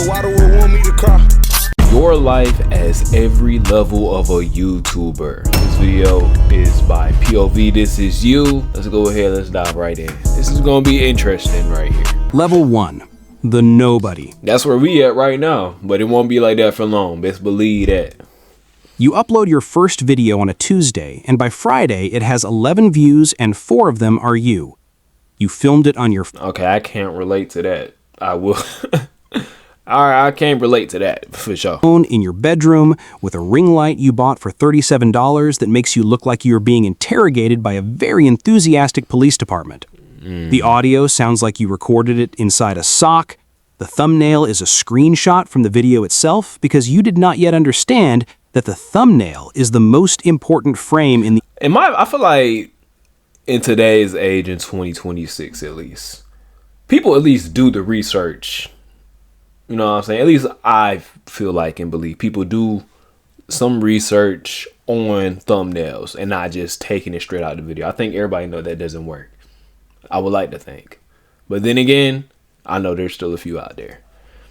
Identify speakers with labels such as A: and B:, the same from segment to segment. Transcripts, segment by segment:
A: The water will want me to cry.
B: Your life as every level of a YouTuber. This video is by POV. This is you. Let's go ahead. Let's dive right in. This is going to be interesting right here.
C: Level 1. The nobody.
B: That's where we at right now, but it won't be like that for long. Best believe that.
C: You upload your first video on a Tuesday, and by Friday it has 11 views and 4 of them are you. You filmed it on your
B: Okay, I can't relate to that. I will. I can't relate to that for sure.
C: phone in your bedroom with a ring light you bought for $37 that makes you look like you're being interrogated by a very enthusiastic police department. The audio sounds like you recorded it inside a sock. The thumbnail is a screenshot from the video itself because you did not yet understand that the thumbnail is the most important frame in the...
B: I feel like in today's age, in 2026 at least, people at least do the research. You know what I'm saying? At least I feel like and believe people do some research on thumbnails and not just taking it straight out of the video. I think everybody knows that doesn't work. I would like to think. But then again, I know there's still a few out there.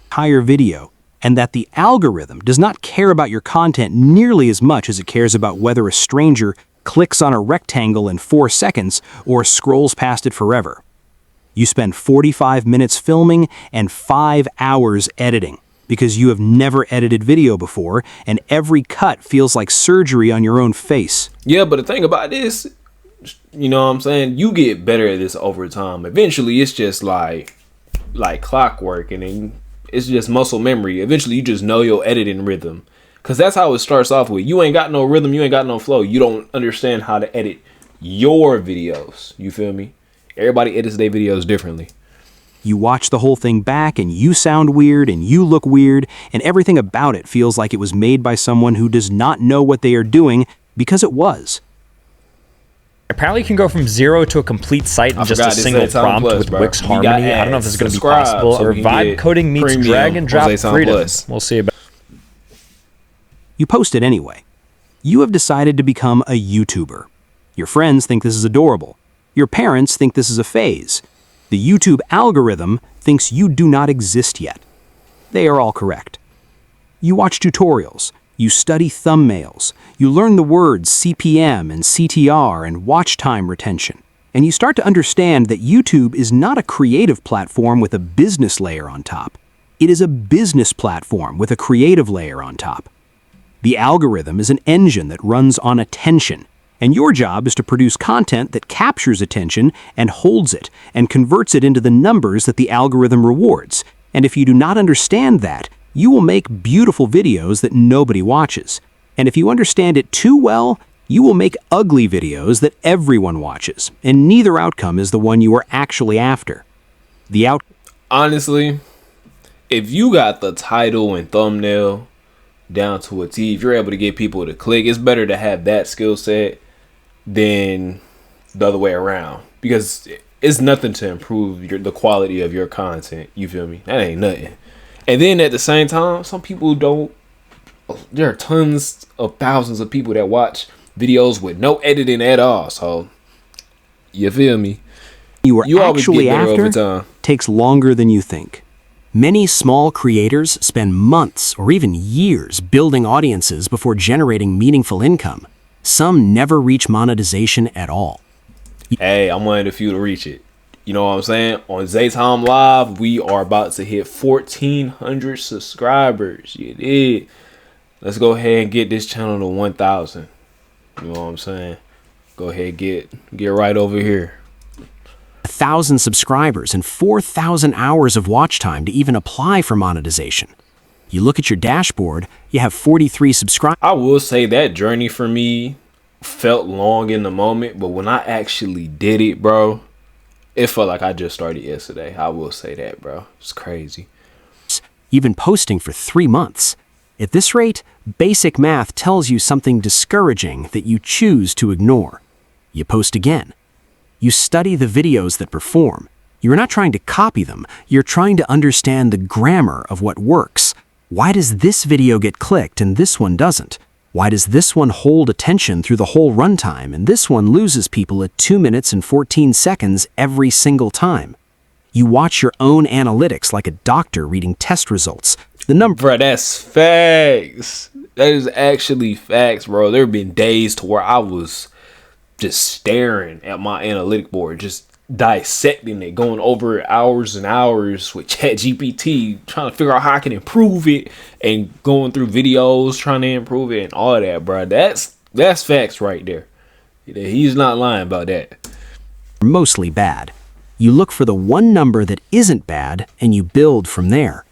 C: Entire video, and that the algorithm does not care about your content nearly as much as it cares about whether a stranger clicks on a rectangle in 4 seconds or scrolls past it forever. You spend 45 minutes filming and 5 hours editing because you have never edited video before and every cut feels like surgery on your own face.
B: Yeah, but the thing about this, you know what I'm saying? You get better at this over time. Eventually, it's just like clockwork, and then it's just muscle memory. Eventually, you just know your editing rhythm. Because that's how it starts off with. You ain't got no rhythm. You ain't got no flow. You don't understand how to edit your videos. You feel me? Everybody edits their videos differently.
C: You watch the whole thing back and you sound weird and you look weird and everything about it feels like it was made by someone who does not know what they are doing because it was.
D: Apparently you can go from 0 to a complete site in just a single prompt with Wix Harmony. I don't know if this is going to be possible. Or vibe coding meets drag and drop freedom. We'll see about.
C: You post it anyway. You have decided to become a YouTuber. Your friends think this is adorable. Your parents think this is a phase. The YouTube algorithm thinks you do not exist yet. They are all correct. You watch tutorials. You study thumbnails. You learn the words CPM and CTR and watch time retention. And you start to understand that YouTube is not a creative platform with a business layer on top. It is a business platform with a creative layer on top. The algorithm is an engine that runs on attention. And your job is to produce content that captures attention and holds it and converts it into the numbers that the algorithm rewards. And if you do not understand that, you will make beautiful videos that nobody watches. And if you understand it too well, you will make ugly videos that everyone watches. And neither outcome is the one you are actually after.
B: Honestly, if you got the title and thumbnail down to a T, if you're able to get people to click, it's better to have that skill set than the other way around, because it's nothing to improve the quality of your content. You feel me? That ain't nothing. And then at the same time, some people don't. There are tons of thousands of people that watch videos with no editing at all. So you feel me?
C: You actually after takes longer than you think. Many small creators spend months or even years building audiences before generating meaningful income. Some never reach monetization at all.
B: Hey, I'm one of the few to reach it. You know what I'm saying? On ZayTime Live, we are about to hit 1,400 subscribers. You did. Let's go ahead and get this channel to 1,000. You know what I'm saying? Go ahead, get right over here.
C: 1,000 subscribers and 4,000 hours of watch time to even apply for monetization. You look at your dashboard, you have 43 subscribers.
B: I will say that journey for me felt long in the moment, but when I actually did it, bro, it felt like I just started yesterday. I will say that, bro. It's crazy.
C: You've been posting for 3 months. At this rate, basic math tells you something discouraging that you choose to ignore. You post again. You study the videos that perform. You're not trying to copy them. You're trying to understand the grammar of what works. Why does this video get clicked and this one doesn't? Why does this one hold attention through the whole runtime and this one loses people at 2 minutes and 14 seconds every single time? You watch your own analytics like a doctor reading test results. The number...
B: Bruh, that's facts. That is actually facts, bro. There have been days to where I was just staring at my analytic board, just dissecting it, going over hours and hours with ChatGPT, trying to figure out how I can improve it, and going through videos trying to improve it and all that, bro. That's facts right there. He's not lying about that.
C: Mostly bad. You look for the one number that isn't bad and you build from there.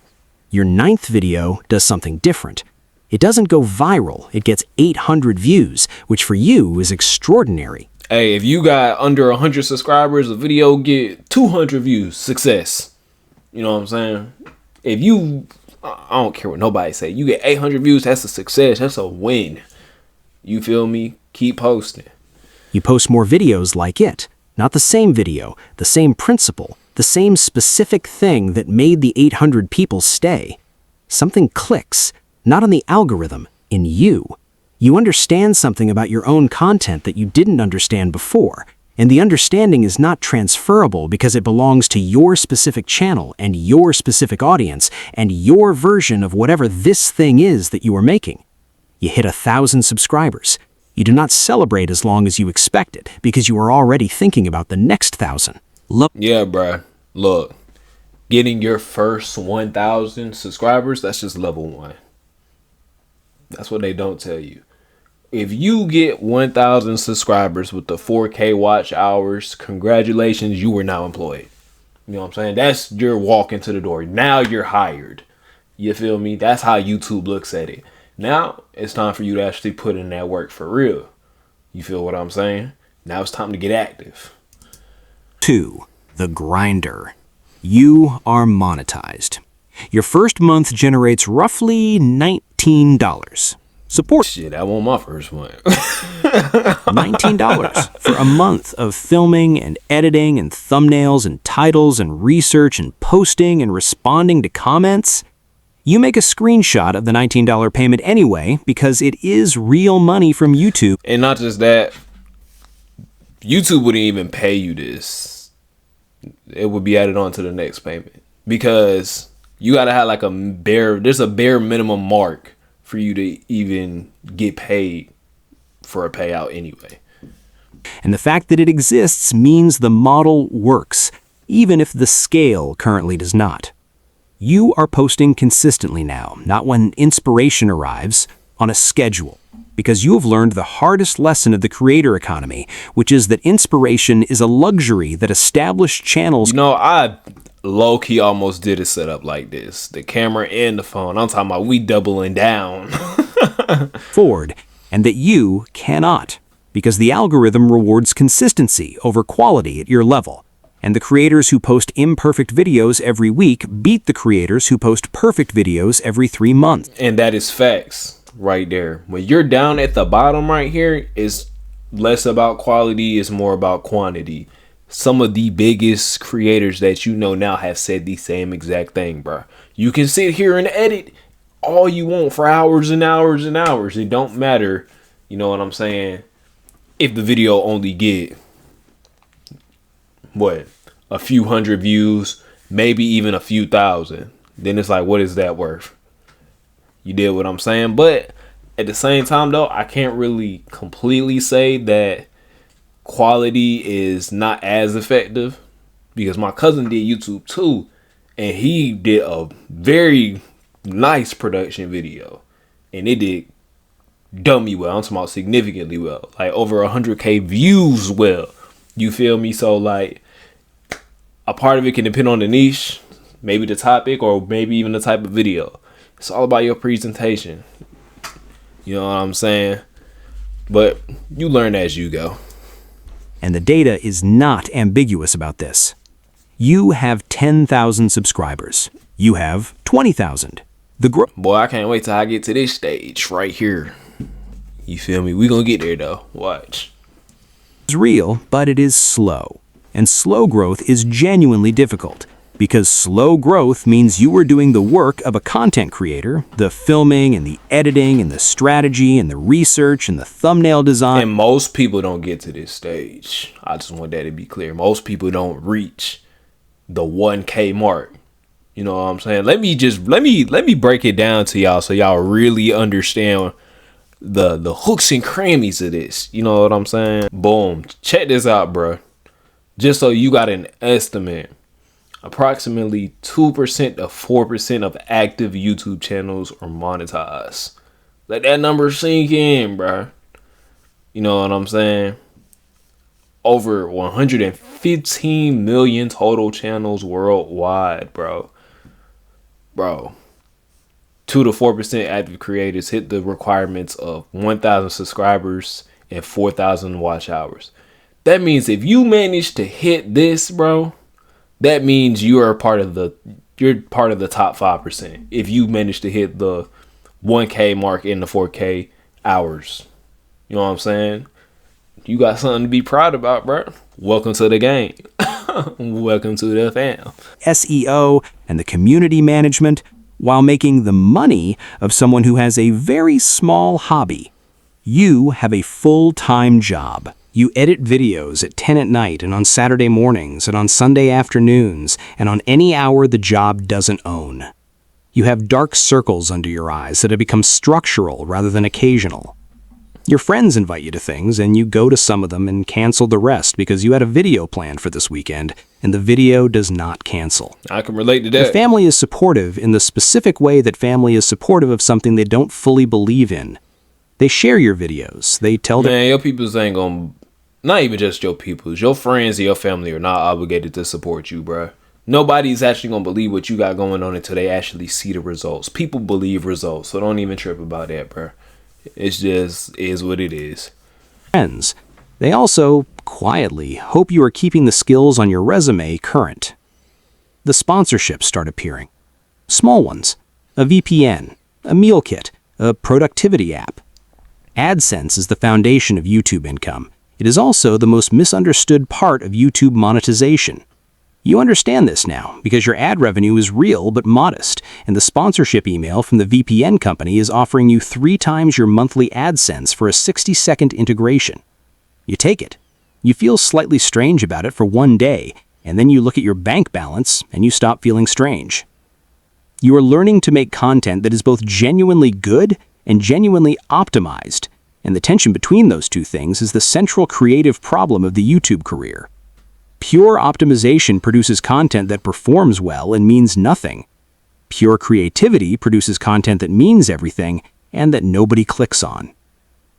C: Your 9th video does something different. It doesn't go viral. It gets 800 views, which for you is extraordinary.
B: Hey, if you got under 100 subscribers, a video get 200 views, success. You know what I'm saying? If you, I don't care what nobody say, you get 800 views, that's a success. That's a win. You feel me? Keep posting.
C: You post more videos like it. Not the same video, the same principle, the same specific thing that made the 800 people stay. Something clicks, not on the algorithm, in you. You understand something about your own content that you didn't understand before, and the understanding is not transferable because it belongs to your specific channel and your specific audience and your version of whatever this thing is that you are making. You hit 1,000 subscribers. You do not celebrate as long as you expected because you are already thinking about the next 1,000.
B: Yeah, bruh. Look, getting your first 1,000 subscribers, that's just level 1. That's what they don't tell you. If you get 1,000 subscribers with the 4K watch hours, congratulations, you are now employed. You know what I'm saying? That's your walk into the door. Now you're hired. You feel me? That's how YouTube looks at it. Now it's time for you to actually put in that work for real. You feel what I'm saying? Now it's time to get active.
C: 2. The grinder. You are monetized. Your first month generates roughly $19. Support.
B: Shit, I want my first one.
C: $19 for a month of filming and editing and thumbnails and titles and research and posting and responding to comments. You make a screenshot of the $19 payment anyway because it is real money from YouTube.
B: And not just that, YouTube wouldn't even pay you this. It would be added on to the next payment because you got to have like there's a bare minimum mark for you to even get paid for a payout anyway.
C: And the fact that it exists means the model works, even if the scale currently does not. You are posting consistently now, not when inspiration arrives, on a schedule, because you have learned the hardest lesson of the creator economy, which is that inspiration is a luxury that established channels...
B: You know, I low-key almost did a setup like this. The camera and the phone. I'm talking about we doubling down.
C: ...forward, and that you cannot, because the algorithm rewards consistency over quality at your level. And the creators who post imperfect videos every week beat the creators who post perfect videos every 3 months.
B: And that is facts right there. When you're down at the bottom right here, it's less about quality, it's more about quantity. Some of the biggest creators that you know now have said the same exact thing, bro. You can sit here and edit all you want for hours and hours and hours. It don't matter, you know what I'm saying, if the video only get what, a few hundred views, maybe even a few thousand, then it's like, what is that worth? You did what I'm saying? But at the same time though, I can't really completely say that quality is not as effective, because my cousin did YouTube too, and he did a very nice production video, and it did dummy well. I'm talking about significantly well, like over 100K views well. You feel me? So like, a part of it can depend on the niche, maybe the topic, or maybe even the type of video. It's all about your presentation. You know what I'm saying? But you learn as you go.
C: And the data is not ambiguous about this. You have 10,000 subscribers. You have 20,000.
B: Boy, I can't wait till I get to this stage right here. You feel me? We gonna get there though. Watch.
C: It's real, but it is slow. And slow growth is genuinely difficult, because slow growth means you are doing the work of a content creator, the filming and the editing and the strategy and the research and the thumbnail design.
B: And most people don't get to this stage. I just want that to be clear. Most people don't reach the 1K mark. You know what I'm saying? Let me break it down to y'all so y'all really understand the hooks and crannies of this. You know what I'm saying? Boom. Check this out, bro. Just so you got an estimate, approximately 2% to 4% of active YouTube channels are monetized. Let that number sink in, bro. You know what I'm saying? Over 115 million total channels worldwide, bro. 2 to 4% active creators hit the requirements of 1,000 subscribers and 4,000 watch hours. That means if you manage to hit this, bro, that means you're part of the top 5%. If you manage to hit the 1K mark in the 4K hours. You know what I'm saying? You got something to be proud about, bro. Welcome to the game. Welcome to the fam.
C: SEO and the community management, while making the money of someone who has a very small hobby. You have a full-time job. You edit videos at 10 at night and on Saturday mornings and on Sunday afternoons and on any hour the job doesn't own. You have dark circles under your eyes that have become structural rather than occasional. Your friends invite you to things and you go to some of them and cancel the rest because you had a video planned for this weekend and the video does not cancel.
B: I can relate to that.
C: Your family is supportive in the specific way that family is supportive of something they don't fully believe in. They share your videos. They tell them...
B: Man, your peoples ain't gonna... Not even just your peoples. Your friends and your family are not obligated to support you, bruh. Nobody's actually gonna believe what you got going on until they actually see the results. People believe results, so don't even trip about that, bruh. It's just is what it is.
C: Friends. They also, quietly, hope you are keeping the skills on your resume current. The sponsorships start appearing. Small ones. A VPN, a meal kit, a productivity app. AdSense is the foundation of YouTube income. It is also the most misunderstood part of YouTube monetization. You understand this now because your ad revenue is real but modest, and the sponsorship email from the VPN company is offering you 3 times your monthly AdSense for a 60-second integration. You take it. You feel slightly strange about it for one day, and then you look at your bank balance and you stop feeling strange. You are learning to make content that is both genuinely good and genuinely optimized, and the tension between those two things is the central creative problem of the YouTube career. Pure optimization produces content that performs well and means nothing. Pure creativity produces content that means everything and that nobody clicks on.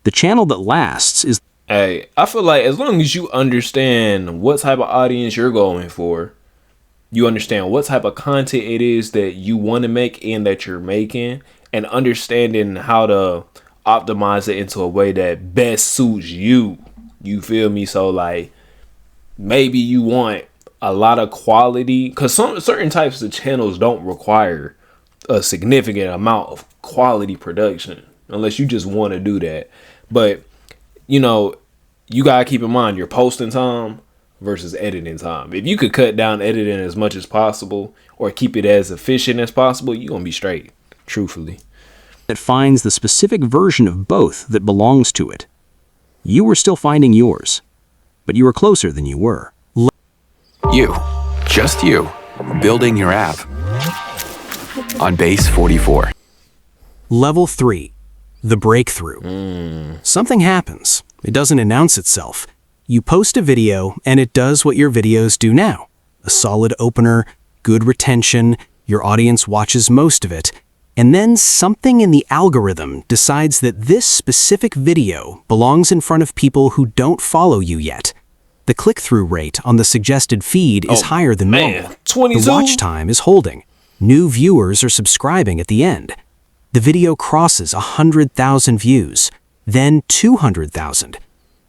C: The channel that lasts is...
B: Hey, I feel like as long as you understand what type of audience you're going for, you understand what type of content it is that you want to make and that you're making, and understanding how to optimize it into a way that best suits you. You feel me? So like, maybe you want a lot of quality, because certain types of channels don't require a significant amount of quality production unless you just want to do that. But you know, you gotta keep in mind your posting time versus editing time. If you could cut down editing as much as possible or keep it as efficient as possible, you're gonna be straight, truthfully.
C: That finds the specific version of both that belongs to it. You were still finding yours, but you were closer than you were.
A: You, just you, building your app on Base 44.
C: Level 3, the breakthrough. Something happens. It doesn't announce itself. You post a video and it does what your videos do now. A solid opener, good retention, your audience watches most of it, and then something in the algorithm decides that this specific video belongs in front of people who don't follow you yet. The click-through rate on the suggested feed is higher than normal.
B: 22?
C: The watch time is holding. New viewers are subscribing at the end. The video crosses 100,000 views, then 200,000.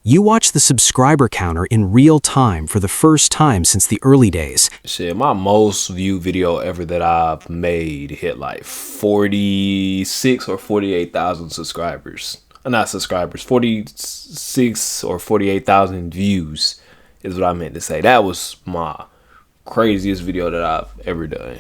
C: You watch the subscriber counter in real time for the first time since the early days.
B: Shit, my most viewed video ever that I've made hit like 46 or 48,000 subscribers. Not subscribers, 46 or 48,000 views is what I meant to say. That was my craziest video that I've ever done.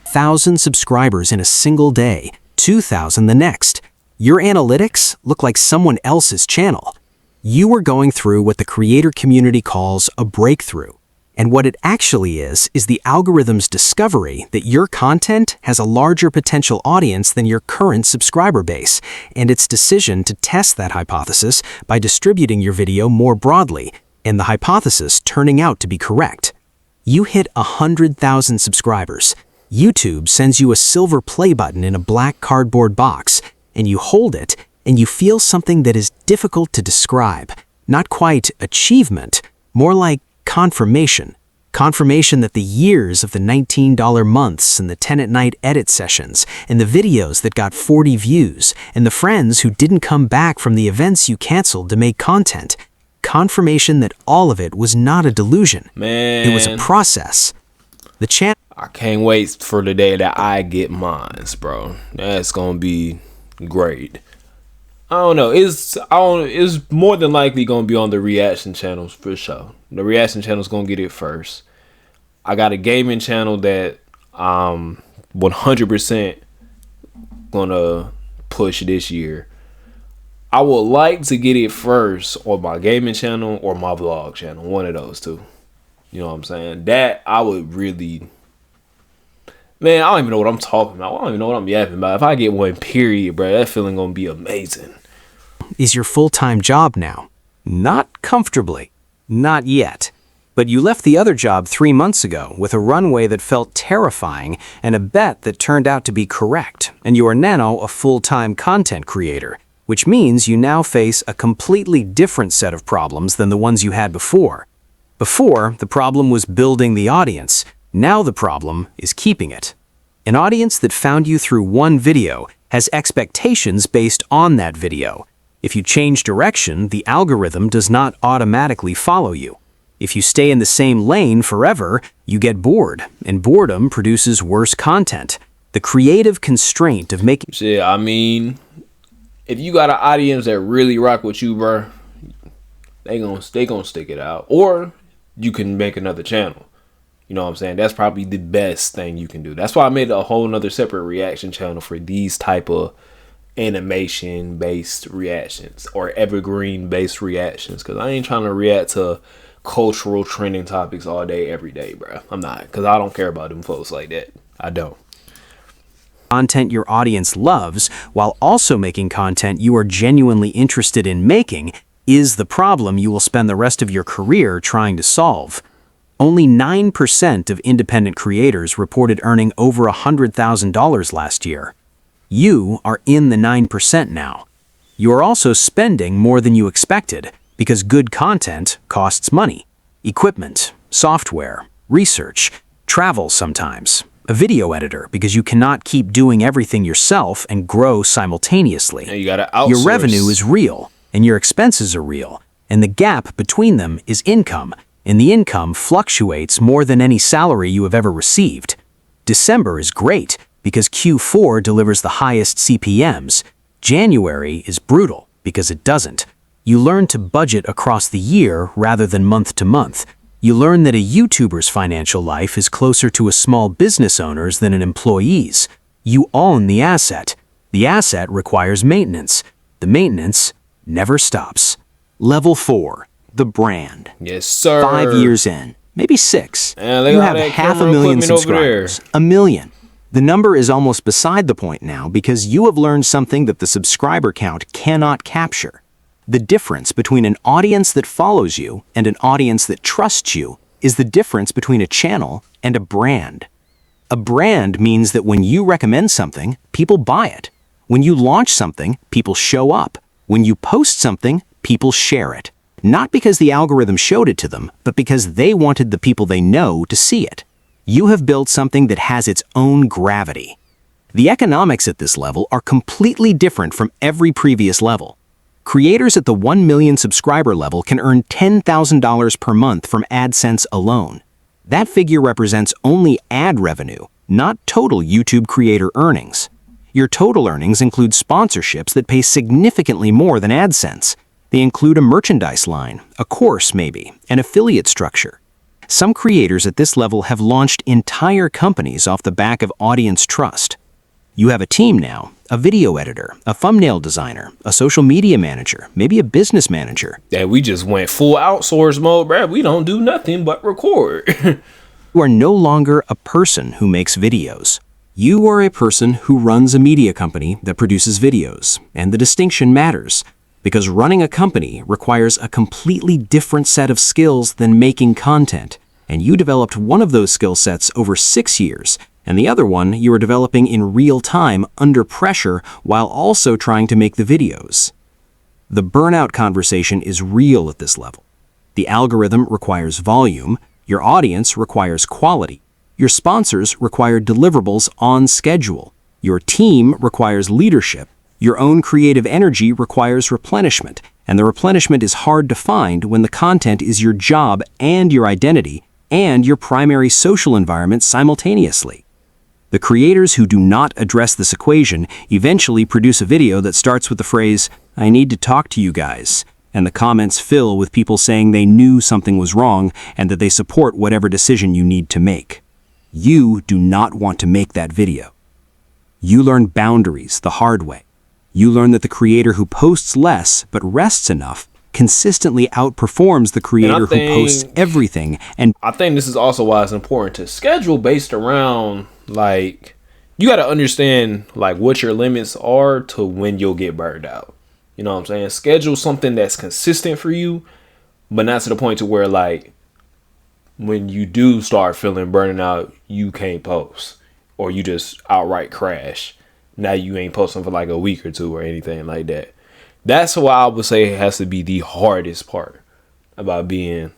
C: 1,000 subscribers in a single day, 2,000 the next. Your analytics look like someone else's channel. You are going through what the creator community calls a breakthrough, And what it actually is the algorithm's discovery that your content has a larger potential audience than your current subscriber base, and its decision to test that hypothesis by distributing your video more broadly, and the hypothesis turning out to be correct. You hit 100,000 subscribers. YouTube sends you a silver play button in a black cardboard box, and you hold it, and you feel something that is difficult to describe. Not quite achievement, more like confirmation. Confirmation that the years of the $19 months and the 10 at night edit sessions and the videos that got 40 views and the friends who didn't come back from the events you canceled to make content. Confirmation that all of it was not a delusion.
B: Man.
C: It was a process. The channel.
B: I can't wait for the day that I get mines, bro. That's gonna be great. I don't know. It's more than likely gonna be on the reaction channels for sure. The reaction channel's gonna get it first. I got a gaming channel that 100% gonna push this year. I would like to get it first on my gaming channel or my vlog channel. One of those two. You know what I'm saying? That I would really. Man, I don't even know what I'm talking about. I don't even know what I'm yapping about. If I get one, period, bro, that feeling gonna be amazing.
C: Is your full-time job now? Not comfortably. Not yet. But you left the other job 3 months ago with a runway that felt terrifying and a bet that turned out to be correct. And you are now a full-time content creator, which means you now face a completely different set of problems than the ones you had before. Before, the problem was building the audience. Now the problem is keeping it. An audience that found you through one video has expectations based on that video. If you change direction, the algorithm does not automatically follow you. If you stay in the same lane forever, you get bored, and boredom produces worse content. The creative constraint of making...
B: Shit, I mean, if you got an audience that really rock with you, bro, they gonna stick it out. Or you can make another channel. You know what I'm saying? That's probably the best thing you can do. That's why I made a whole nother separate reaction channel for these type of animation-based reactions or evergreen-based reactions. Because I ain't trying to react to cultural trending topics all day, every day, bro. I'm not. Because I don't care about them folks like that. I don't.
C: Content your audience loves, while also making content you are genuinely interested in making, is the problem you will spend the rest of your career trying to solve. Only 9% of independent creators reported earning over $100,000 last year. You are in the 9% now. You are also spending more than you expected because good content costs money. Equipment, software, research, travel sometimes, a video editor because you cannot keep doing everything yourself and grow simultaneously.
B: Yeah, you gotta outsource.
C: Your revenue is real and your expenses are real, and the gap between them is income. And the income fluctuates more than any salary you have ever received. December is great because Q4 delivers the highest CPMs. January is brutal because it doesn't. You learn to budget across the year rather than month to month. You learn that a YouTuber's financial life is closer to a small business owner's than an employee's. You own the asset. The asset requires maintenance. The maintenance never stops. Level 4. The brand.
B: Yes, sir.
C: 5 years in, maybe 6.
B: Man,
C: you have 500,000 subscribers. A million. The number is almost beside the point now because you have learned something that the subscriber count cannot capture. The difference between an audience that follows you and an audience that trusts you is the difference between a channel and a brand. A brand means that when you recommend something, people buy it. When you launch something, people show up. When you post something, people share it. Not because the algorithm showed it to them, but because they wanted the people they know to see it. You have built something that has its own gravity. The economics at this level are completely different from every previous level. Creators at the 1 million subscriber level can earn $10,000 per month from AdSense alone. That figure represents only ad revenue, not total YouTube creator earnings. Your total earnings include sponsorships that pay significantly more than AdSense. They include a merchandise line, a course maybe, an affiliate structure. Some creators at this level have launched entire companies off the back of audience trust. You have a team now, a video editor, a thumbnail designer, a social media manager, maybe a business manager.
B: Yeah, we just went full outsource mode, bruh. We don't do nothing but record.
C: You are no longer a person who makes videos. You are a person who runs a media company that produces videos, and the distinction matters, because running a company requires a completely different set of skills than making content, and you developed one of those skill sets over 6 years, and the other one you are developing in real time under pressure while also trying to make the videos. The burnout conversation is real at this level. The algorithm requires volume, your audience requires quality, your sponsors require deliverables on schedule, your team requires leadership, your own creative energy requires replenishment, and the replenishment is hard to find when the content is your job and your identity and your primary social environment simultaneously. The creators who do not address this equation eventually produce a video that starts with the phrase, "I need to talk to you guys," and the comments fill with people saying they knew something was wrong and that they support whatever decision you need to make. You do not want to make that video. You learn boundaries the hard way. You learn that the creator who posts less but rests enough consistently outperforms the creator who posts everything. And
B: I think this is also why it's important to schedule based around, like, you got to understand like what your limits are to when you'll get burned out. You know what I'm saying? Schedule something that's consistent for you, but not to the point to where like when you do start feeling burning out, you can't post or you just outright crash. Now you ain't posting for like a week or two or anything like that. That's why I would say it has to be the hardest part about being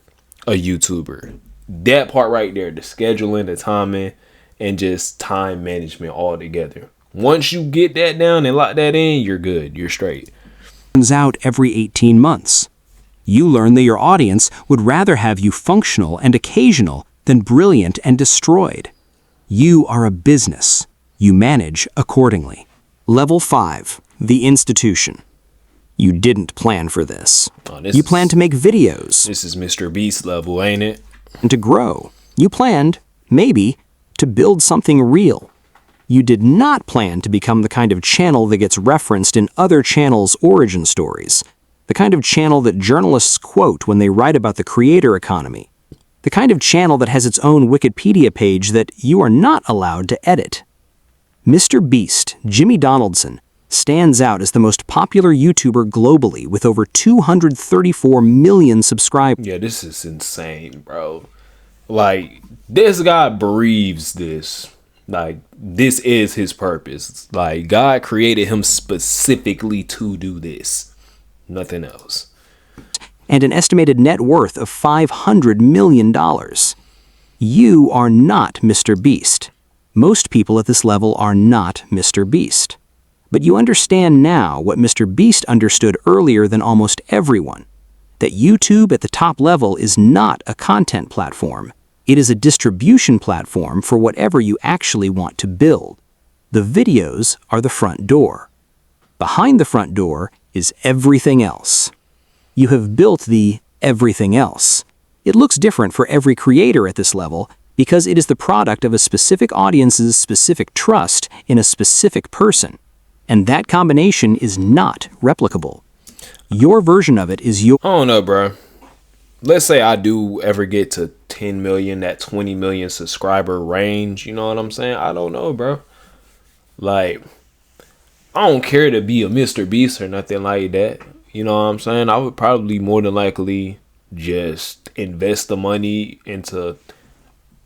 B: a YouTuber. That part right there, the scheduling, the timing, and just time management all together. Once you get that down and lock that in, you're good. You're straight.
C: Comes out every 18 months. You learn that your audience would rather have you functional and occasional than brilliant and destroyed. You are a business. You manage accordingly. Level 5, the institution. You didn't plan for this. You planned to make videos.
B: This is Mr. Beast level, ain't it?
C: And to grow. You planned, maybe, to build something real. You did not plan to become the kind of channel that gets referenced in other channels' origin stories. The kind of channel that journalists quote when they write about the creator economy. The kind of channel that has its own Wikipedia page that you are not allowed to edit. Mr. Beast, Jimmy Donaldson, stands out as the most popular YouTuber globally with over 234 million subscribers.
B: Yeah, this is insane, bro. Like, this guy breathes this. Like, this is his purpose. Like, God created him specifically to do this. Nothing else.
C: And an estimated net worth of $500 million. You are not Mr. Beast. Most people at this level are not Mr. Beast. But you understand now what Mr. Beast understood earlier than almost everyone, that YouTube at the top level is not a content platform. It is a distribution platform for whatever you actually want to build. The videos are the front door. Behind the front door is everything else. You have built the everything else. It looks different for every creator at this level because it is the product of a specific audience's specific trust in a specific person. And that combination is not replicable. Your version of it is your...
B: I don't know, bro. Let's say I do ever get to 10 million, that 20 million subscriber range. You know what I'm saying? I don't know, bro. Like, I don't care to be a Mr. Beast or nothing like that. You know what I'm saying? I would probably more than likely just invest the money into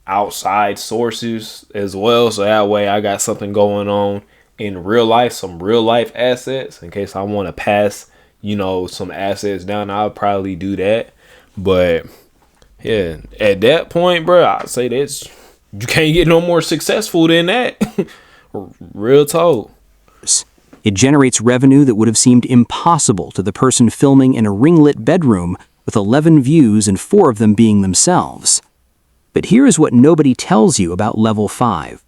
B: outside sources as well. So that way I got something going on in real life, some real life assets in case I want to pass, you know, some assets down. I'll probably do that. But yeah, at that point, bro, I'd say that's, you can't get no more successful than that. Real talk.
C: It generates revenue that would have seemed impossible to the person filming in a ring-lit bedroom with 11 views and 4 of them being themselves. But here is what nobody tells you about level 5.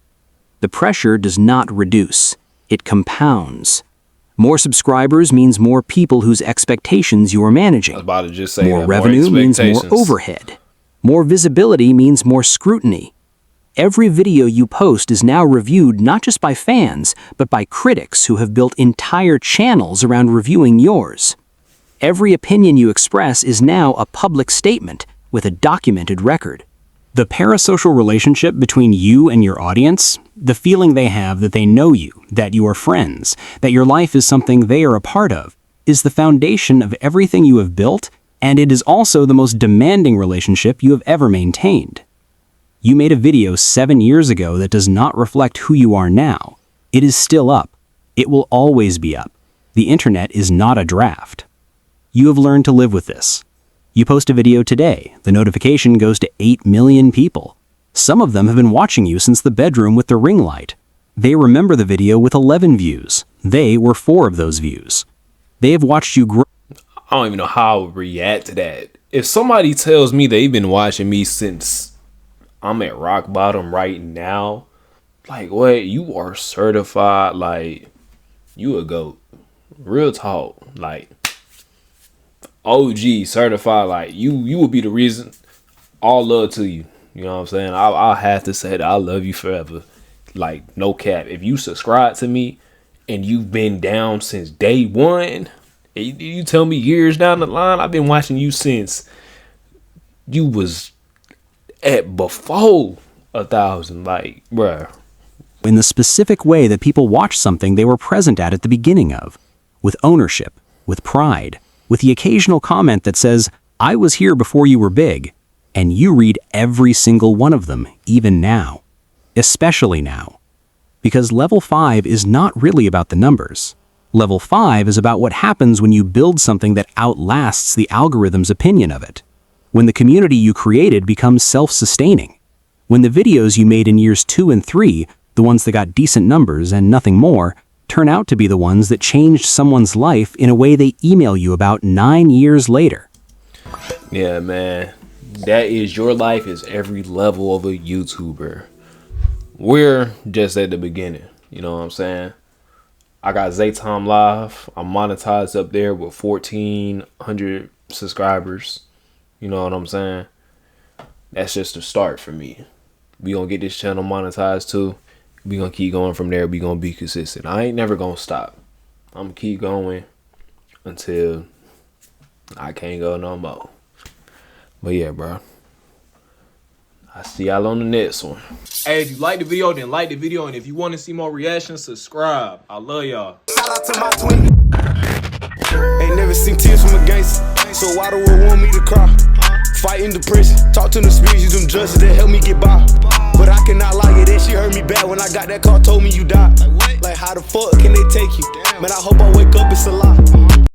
C: The pressure does not reduce. It compounds. More subscribers means more people whose expectations you are managing.
B: I was about to just say
C: more revenue means more overhead. More visibility means more scrutiny. Every video you post is now reviewed not just by fans, but by critics who have built entire channels around reviewing yours. Every opinion you express is now a public statement with a documented record. The parasocial relationship between you and your audience, the feeling they have that they know you, that you are friends, that your life is something they are a part of, is the foundation of everything you have built, and it is also the most demanding relationship you have ever maintained. You made a video 7 years ago that does not reflect who you are now. It is still up. It will always be up. The internet is not a draft. You have learned to live with this. You post a video today, the notification goes to 8 million people. Some of them have been watching you since the bedroom with the ring light. They remember the video with 11 views. They were 4 of those views. They have watched you grow.
B: I don't even know how I would react to that. If somebody tells me they've been watching me since I'm at rock bottom right now, like, what? You are certified, like, you a GOAT. Real talk, like, OG certified, like, you would be the reason. All love to you. You know what I'm saying? I'll have to say that I love you forever. Like, no cap. If you subscribe to me and you've been down since day one, and you tell me years down the line, I've been watching you since you was at before 1,000. Like, bruh.
C: In the specific way that people watch something they were present at the beginning of, with ownership, with pride, with the occasional comment that says, I was here before you were big, and you read every single one of them, even now. Especially now. Because level 5 is not really about the numbers. Level 5 is about what happens when you build something that outlasts the algorithm's opinion of it. When the community you created becomes self-sustaining. When the videos you made in years 2 and 3, the ones that got decent numbers and nothing more, turn out to be the ones that changed someone's life in a way they email you about 9 years later.
B: Yeah, man. That is, your life is every level of a YouTuber. We're just at the beginning. You know what I'm saying? I got ZayTime Live. I'm monetized up there with 1,400 subscribers. You know what I'm saying? That's just the start for me. We gonna get this channel monetized too. We gonna keep going from there. We gonna be consistent. I ain't never gonna stop. I'm gonna keep going until I can't go no more. But yeah, bro. I see y'all on the next one. Hey, if you like the video, then like the video. And if you want to see more reactions, subscribe. I love y'all.
E: Shout out to my twin. Ain't never seen tears from a gangster. So why the world want me to cry? Fighting depression. Talk to the spirits, use them judges that help me get by. But I cannot lie, that she hurt me bad when I got that call, told me you died. Like how the fuck can they take you? Man, I hope I wake up, it's a lie.